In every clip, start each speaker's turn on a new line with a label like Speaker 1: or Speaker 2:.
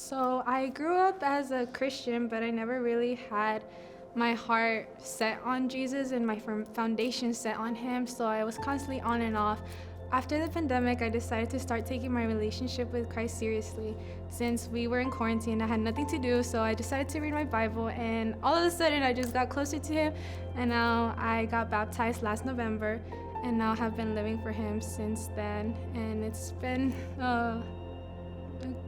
Speaker 1: So I grew up as a Christian, but I never really had my heart set on Jesus and my foundation set on Him. So I was constantly on and off. After the pandemic, I decided to start taking my relationship with Christ seriously. Since we were in quarantine, I had nothing to do, so I decided to read my Bible, and all of a sudden I just got closer to Him, and now I got baptized last November, and now have been living for Him since then, and it's been a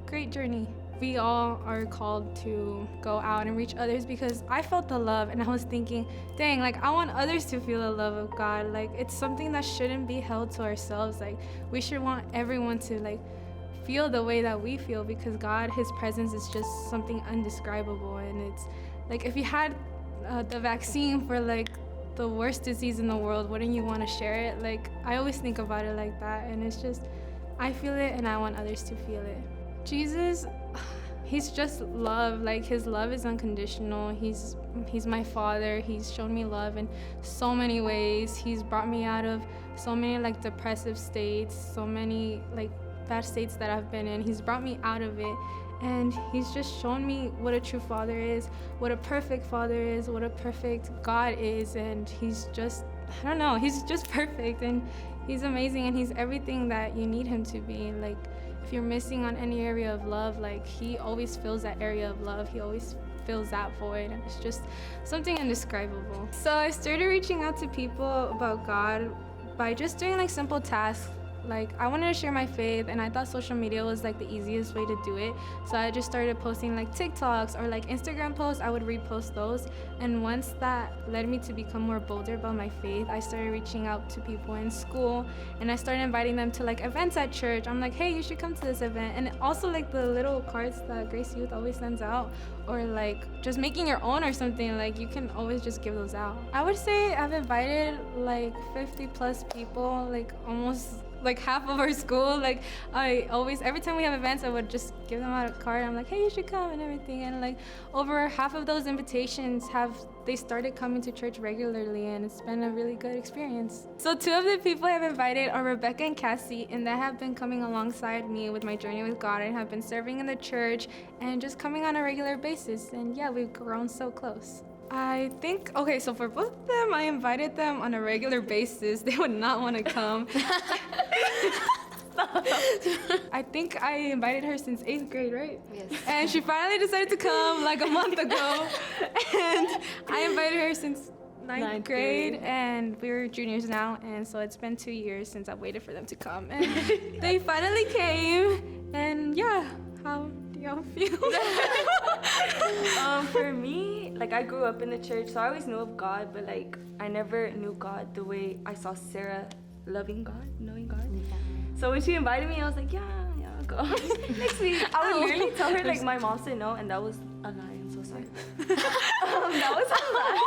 Speaker 1: great journey. We all are called to go out and reach others, because I felt the love and I was thinking, dang, like I want others to feel the love of God. Like it's something that shouldn't be held to ourselves. Like we should want everyone to like feel the way that we feel, because God, His presence is just something undescribable. And it's like if you had the vaccine for like the worst disease in the world, wouldn't you want to share it? Like I always think about it like that, and it's just I feel it and I want others to feel it. Jesus, He's just love. Like His love is unconditional. He's my Father. He's shown me love in so many ways. He's brought me out of so many like depressive states, so many like bad states that I've been in. He's brought me out of it, and He's just shown me what a true Father is, what a perfect Father is, what a perfect God is. And He's just, I don't know, He's just perfect, and He's amazing, and He's everything that you need Him to be. Like if you're missing on any area of love, like He always fills that area of love. He always fills that void, and it's just something indescribable. So I started reaching out to people about God by just doing like simple tasks. Like I wanted to share my faith, and I thought social media was like the easiest way to do it. So I just started posting like TikToks or like Instagram posts. I would repost those, and once that led me to become more bolder about my faith, I started reaching out to people in school, and I started inviting them to like events at church. I'm like, hey, you should come to this event. And also like the little cards that Grace Youth always sends out, or like just making your own or something, like you can always just give those out. I would say I've invited like 50 plus people, like almost like half of our school. Like I always, every time we have events, I would just give them out a card. I'm like, hey, you should come and everything. And like over half of those invitations they started coming to church regularly, and it's been a really good experience. So 2 of the people I've invited are Rebecca and Cassie, and they have been coming alongside me with my journey with God, and have been serving in the church and just coming on a regular basis. And yeah, we've grown so close. I think, okay, so for both of them, I invited them on a regular basis. They would not want to come. I think I invited her since 8th grade, right?
Speaker 2: Yes.
Speaker 1: And she finally decided to come like a month ago. And I invited her since 9th grade, and we're juniors now. And so it's been 2 years since I've waited for them to come. And they finally came. And yeah, how do y'all feel?
Speaker 3: For me, like I grew up in the church, so I always knew of God, but like I never knew God the way I saw Sarah loving God, knowing God. Yeah. So when she invited me, I was like, yeah, I'll go. Next week, I would literally tell her like my mom said no, and that was a lie. I'm so sorry. That was a lie.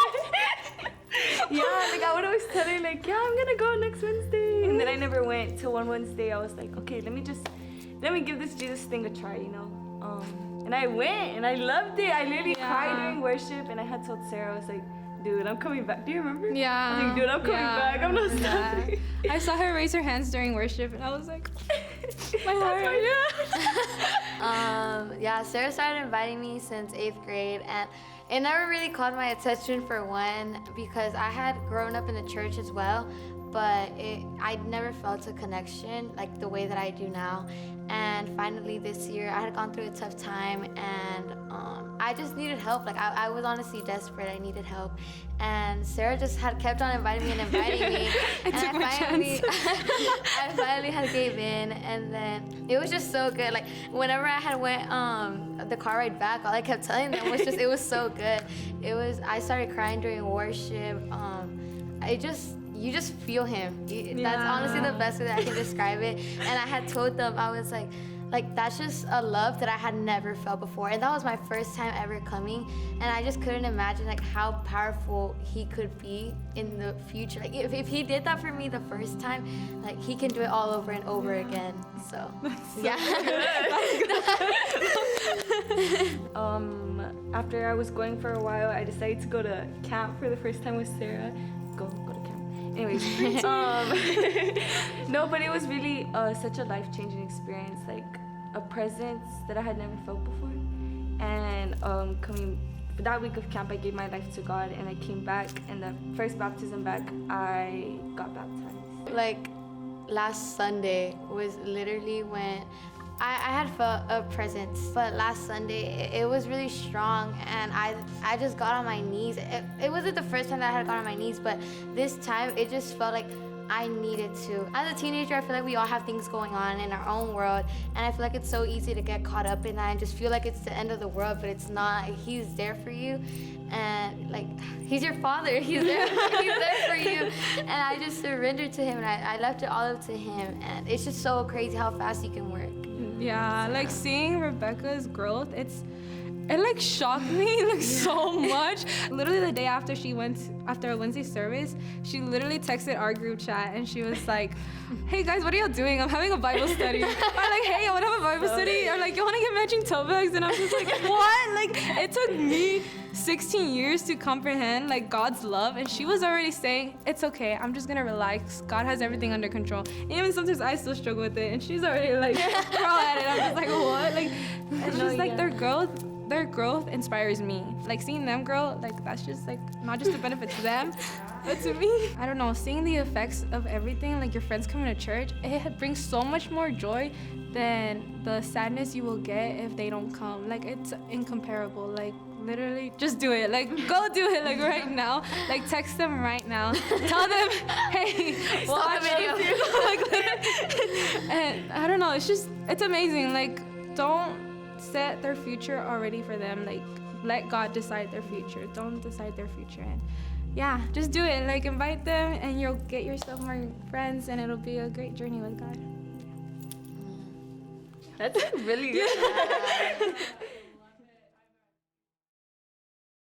Speaker 3: Yeah, like I would always tell her like, yeah, I'm gonna go next Wednesday, and then I never went till one Wednesday. I was like, okay, let me give this Jesus thing a try, you know. And I went, and I loved it. I literally cried during worship, and I had told Sarah, I was like, dude, I'm coming back. Do you remember?
Speaker 1: Yeah.
Speaker 3: I was like, dude, I'm coming back. I'm not stopping.
Speaker 1: I saw her raise her hands during worship, and I was like, my heart.
Speaker 2: Yeah, Sarah started inviting me since 8th grade, and it never really caught my attention, for one, because I had grown up in the church as well, but I never felt a connection like the way that I do now. And finally this year, I had gone through a tough time, and I just needed help. Like I was honestly desperate. I needed help, and Sarah just had kept on inviting me. I finally had gave in, and then it was just so good. Like whenever I had went the car ride back, all I kept telling them was just it was so good. I started crying during worship. You just feel Him. That's honestly the best way that I can describe it. And I had told them, I was like that's just a love that I had never felt before. And that was my first time ever coming. And I just couldn't imagine like how powerful He could be in the future. Like if He did that for me the first time, like He can do it all over and over again. So yeah.
Speaker 3: After I was going for a while, I decided to go to camp for the first time with Sarah. Go to camp. Anyways, no, but it was really such a life-changing experience. Like a presence that I had never felt before. And coming that week of camp, I gave my life to God, and I came back, and the first baptism back, I got baptized.
Speaker 2: Like last Sunday was literally when I had felt a presence, but last Sunday it was really strong, and I just got on my knees. It wasn't the first time that I had got on my knees, but this time it just felt like I needed to. As a teenager, I feel like we all have things going on in our own world, and I feel like it's so easy to get caught up in that and just feel like it's the end of the world, but it's not. He's there for you, and like, he's your father. He's there for you, and I just surrendered to him, and I left it all up to him, and it's just so crazy how fast you can work.
Speaker 1: Yeah, like seeing Rebecca's growth, it like shocked me like so much. Literally the day after after a Wednesday service, she literally texted our group chat and she was like, "Hey guys, what are y'all doing? I'm having a Bible study." I'm like, "Hey, I want to have a Bible study." Or like, "You want to get matching tote bags?" And I was just like, "What?" Like, it took me 16 years to comprehend like God's love, and she was already saying, "It's okay, I'm just gonna relax. God has everything under control." And even sometimes I still struggle with it, and she's already like, "Girl at it." I'm just like, "What?" Like, it's just like their growth inspires me. Like seeing them grow, like that's just like not just a benefit to them, but to me. I don't know, seeing the effects of everything, like your friends coming to church, it brings so much more joy than the sadness you will get if they don't come. Like it's incomparable. Like literally just do it. Like go do it like right now. Like text them right now. Tell them, "Hey, watch the video." Like, and I don't know, it's amazing. Like don't set their future already for them. Like let God decide their future. Don't decide their future. And yeah, just do it. Like invite them and you'll get yourself more friends, and it'll be a great journey with God.
Speaker 3: That's really good.